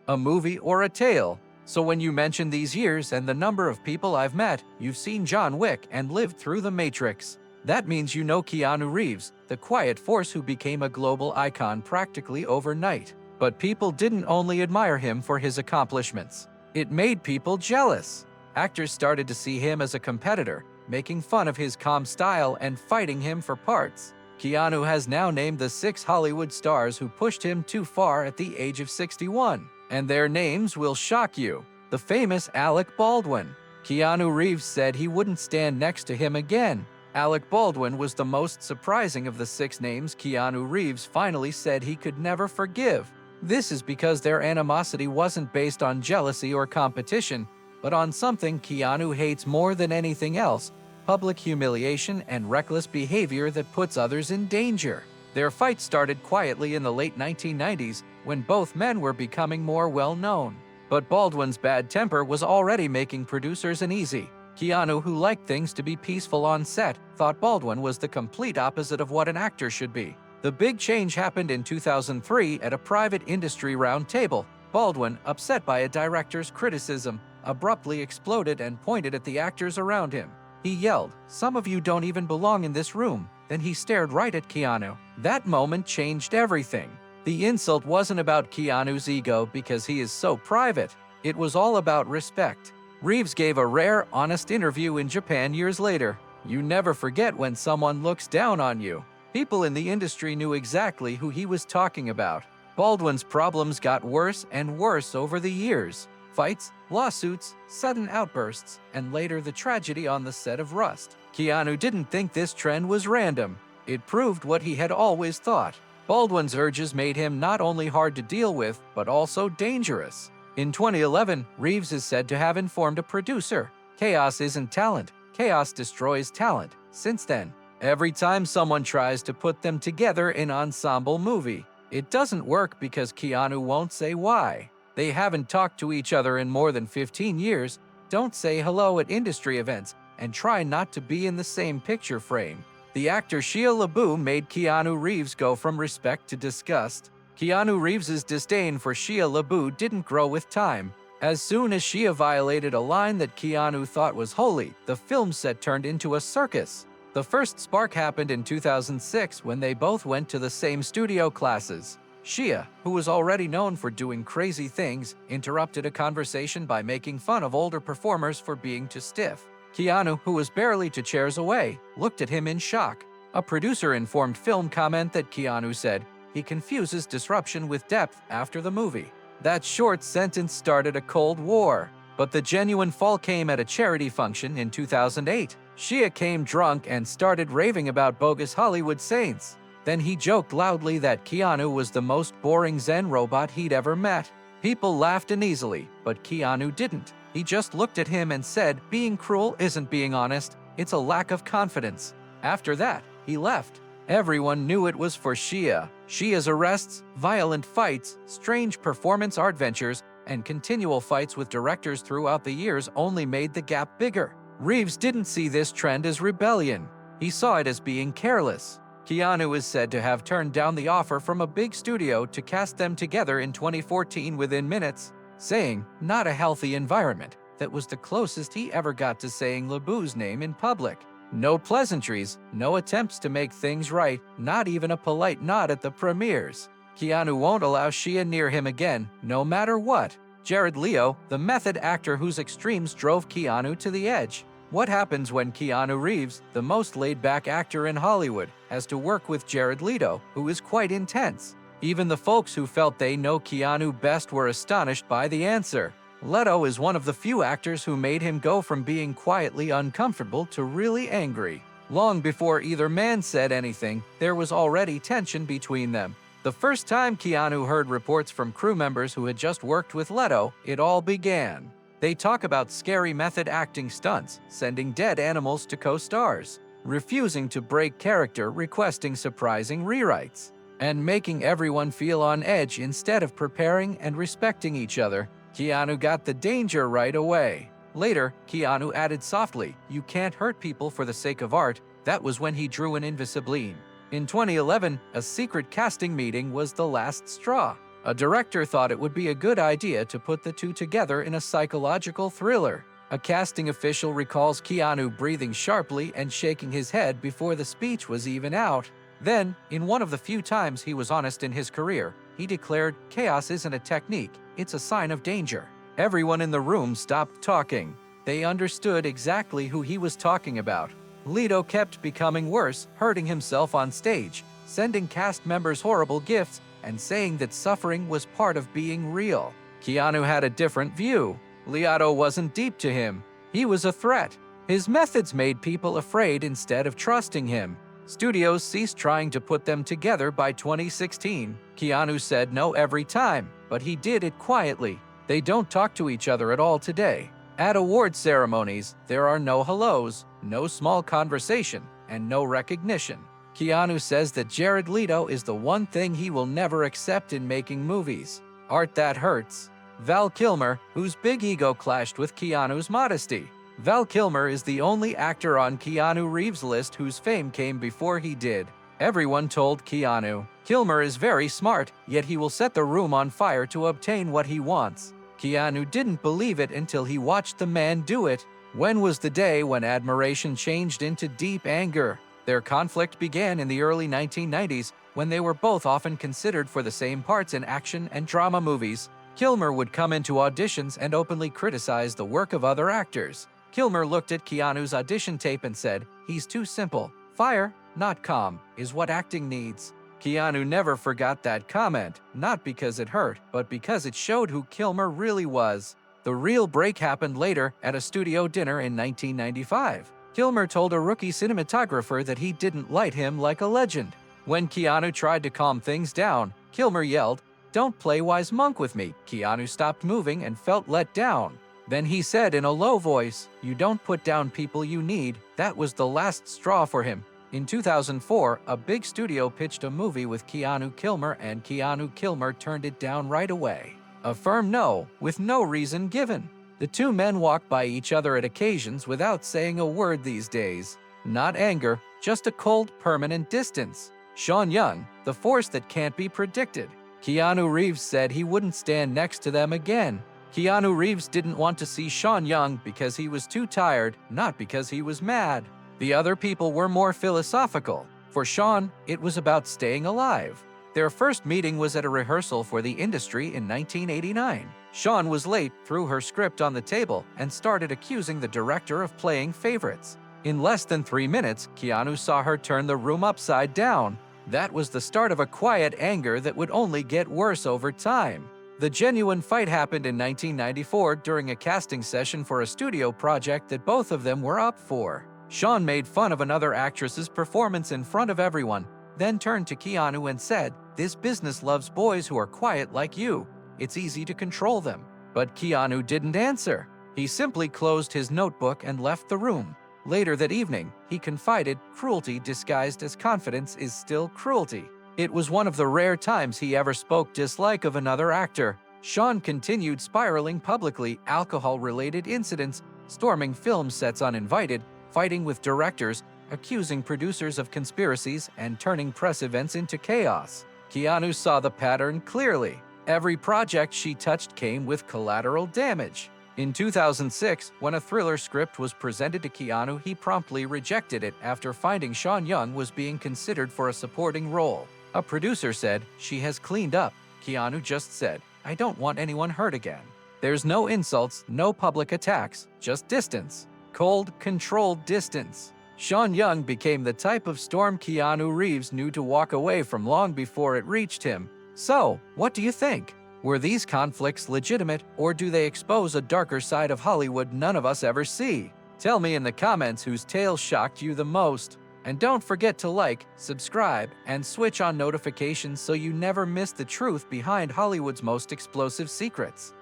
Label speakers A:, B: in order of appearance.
A: a movie, or a tale. So when you mention these years and the number of people I've met, you've seen John Wick and lived through The Matrix. That means you know Keanu Reeves, the quiet force who became a global icon practically overnight. But people didn't only admire him for his accomplishments. It made people jealous. Actors started to see him as a competitor, making fun of his calm style and fighting him for parts. Keanu has now named the 6 Hollywood stars who pushed him too far at the age of 61. And their names will shock you. The famous Alec Baldwin. Keanu Reeves said he wouldn't stand next to him again. Alec Baldwin was the most surprising of the 6 names Keanu Reeves finally said he could never forgive. This is because their animosity wasn't based on jealousy or competition, but on something Keanu hates more than anything else: public humiliation and reckless behavior that puts others in danger. Their fight started quietly in the late 1990s when both men were becoming more well-known. But Baldwin's bad temper was already making producers uneasy. Keanu, who liked things to be peaceful on set, thought Baldwin was the complete opposite of what an actor should be. The big change happened in 2003 at a private industry roundtable. Baldwin, upset by a director's criticism, abruptly exploded and pointed at the actors around him. He yelled, "Some of you don't even belong in this room." Then he stared right at Keanu. That moment changed everything. The insult wasn't about Keanu's ego because he is so private. It was all about respect. Reeves gave a rare, honest interview in Japan years later. You never forget when someone looks down on you. People in the industry knew exactly who he was talking about. Baldwin's problems got worse and worse over the years. Fights, lawsuits, sudden outbursts, and later the tragedy on the set of Rust. Keanu didn't think this trend was random. It proved what he had always thought. Baldwin's urges made him not only hard to deal with, but also dangerous. In 2011, Reeves is said to have informed a producer, "Chaos isn't talent. Chaos destroys talent." Since then, every time someone tries to put them together in an ensemble movie, it doesn't work because Keanu won't say why. They haven't talked to each other in more than 15 years, don't say hello at industry events, and try not to be in the same picture frame. The actor Shia LaBeouf made Keanu Reeves go from respect to disgust. Keanu Reeves's disdain for Shia LaBeouf didn't grow with time. As soon as Shia violated a line that Keanu thought was holy, the film set turned into a circus. The first spark happened in 2006 when they both went to the same studio classes. Shia, who was already known for doing crazy things, interrupted a conversation by making fun of older performers for being too stiff. Keanu, who was barely 2 chairs away, looked at him in shock. A producer informed Film Comment that Keanu said he confuses disruption with depth after the movie. That short sentence started a Cold War. But the genuine fall came at a charity function in 2008. Shia came drunk and started raving about bogus Hollywood saints. Then he joked loudly that Keanu was the most boring Zen robot he'd ever met. People laughed uneasily, but Keanu didn't. He just looked at him and said, "Being cruel isn't being honest, it's a lack of confidence." After that, he left. Everyone knew it was for Shia. Shia's arrests, violent fights, strange performance art ventures, and continual fights with directors throughout the years only made the gap bigger. Reeves didn't see this trend as rebellion. He saw it as being careless. Keanu is said to have turned down the offer from a big studio to cast them together in 2014 within minutes, saying, "Not a healthy environment." That was the closest he ever got to saying LaBeouf's name in public. No pleasantries, no attempts to make things right, not even a polite nod at the premieres. Keanu won't allow Shia near him again, no matter what. Jared Leto, the method actor whose extremes drove Keanu to the edge. What happens when Keanu Reeves, the most laid-back actor in Hollywood, has to work with Jared Leto, who is quite intense? Even the folks who felt they know Keanu best were astonished by the answer. Leto is one of the few actors who made him go from being quietly uncomfortable to really angry. Long before either man said anything, there was already tension between them. The first time Keanu heard reports from crew members who had just worked with Leto, it all began. They talk about scary method acting stunts, sending dead animals to co-stars, refusing to break character, requesting surprising rewrites, and making everyone feel on edge instead of preparing and respecting each other. Keanu got the danger right away. Later, Keanu added softly, "You can't hurt people for the sake of art." That was when he drew an Invisibleen. In 2011, a secret casting meeting was the last straw. A director thought it would be a good idea to put the two together in a psychological thriller. A casting official recalls Keanu breathing sharply and shaking his head before the speech was even out. Then, in one of the few times he was honest in his career, he declared, "Chaos isn't a technique, it's a sign of danger." Everyone in the room stopped talking. They understood exactly who he was talking about. Leto kept becoming worse, hurting himself on stage, sending cast members horrible gifts, and saying that suffering was part of being real. Keanu had a different view. Leto wasn't deep to him. He was a threat. His methods made people afraid instead of trusting him. Studios ceased trying to put them together by 2016. Keanu said no every time, but he did it quietly. They don't talk to each other at all today. At award ceremonies, there are no hellos, no small conversation, and no recognition. Keanu says that Jared Leto is the one thing he will never accept in making movies. Art that hurts. Val Kilmer, whose big ego clashed with Keanu's modesty. Val Kilmer is the only actor on Keanu Reeves' list whose fame came before he did. Everyone told Keanu, "Kilmer is very smart, yet he will set the room on fire to obtain what he wants." Keanu didn't believe it until he watched the man do it. When was the day when admiration changed into deep anger? Their conflict began in the early 1990s, when they were both often considered for the same parts in action and drama movies. Kilmer would come into auditions and openly criticize the work of other actors. Kilmer looked at Keanu's audition tape and said, "He's too simple. Fire, not calm, is what acting needs." Keanu never forgot that comment, not because it hurt, but because it showed who Kilmer really was. The real break happened later at a studio dinner in 1995. Kilmer told a rookie cinematographer that he didn't light him like a legend. When Keanu tried to calm things down, Kilmer yelled, "Don't play wise monk with me." Keanu stopped moving and felt let down. Then he said in a low voice, "You don't put down people you need." That was the last straw for him. In 2004, a big studio pitched a movie with Keanu Kilmer, and Keanu Kilmer turned it down right away. A firm no, with no reason given. The two men walk by each other at occasions without saying a word these days. Not anger, just a cold, permanent distance. Sean Young, the force that can't be predicted. Keanu Reeves said he wouldn't stand next to them again. Keanu Reeves didn't want to see Sean Young because he was too tired, not because he was mad. The other people were more philosophical. For Sean, it was about staying alive. Their first meeting was at a rehearsal for the industry in 1989. Sean was late, threw her script on the table, and started accusing the director of playing favorites. In less than 3 minutes, Keanu saw her turn the room upside down. That was the start of a quiet anger that would only get worse over time. The genuine fight happened in 1994 during a casting session for a studio project that both of them were up for. Sean made fun of another actress's performance in front of everyone, then turned to Keanu and said, "This business loves boys who are quiet like you. It's easy to control them." But Keanu didn't answer. He simply closed his notebook and left the room. Later that evening, he confided, "Cruelty disguised as confidence is still cruelty." It was one of the rare times he ever spoke dislike of another actor. Sean continued spiraling publicly, alcohol-related incidents, storming film sets uninvited, fighting with directors, accusing producers of conspiracies, and turning press events into chaos. Keanu saw the pattern clearly. Every project she touched came with collateral damage. In 2006, when a thriller script was presented to Keanu, he promptly rejected it after finding Sean Young was being considered for a supporting role. A producer said, "She has cleaned up." Keanu just said, "I don't want anyone hurt again." There's no insults, no public attacks, just distance. Cold, controlled distance. Sean Young became the type of storm Keanu Reeves knew to walk away from long before it reached him. So, what do you think? Were these conflicts legitimate, or do they expose a darker side of Hollywood none of us ever see? Tell me in the comments whose tale shocked you the most. And don't forget to like, subscribe, and switch on notifications so you never miss the truth behind Hollywood's most explosive secrets.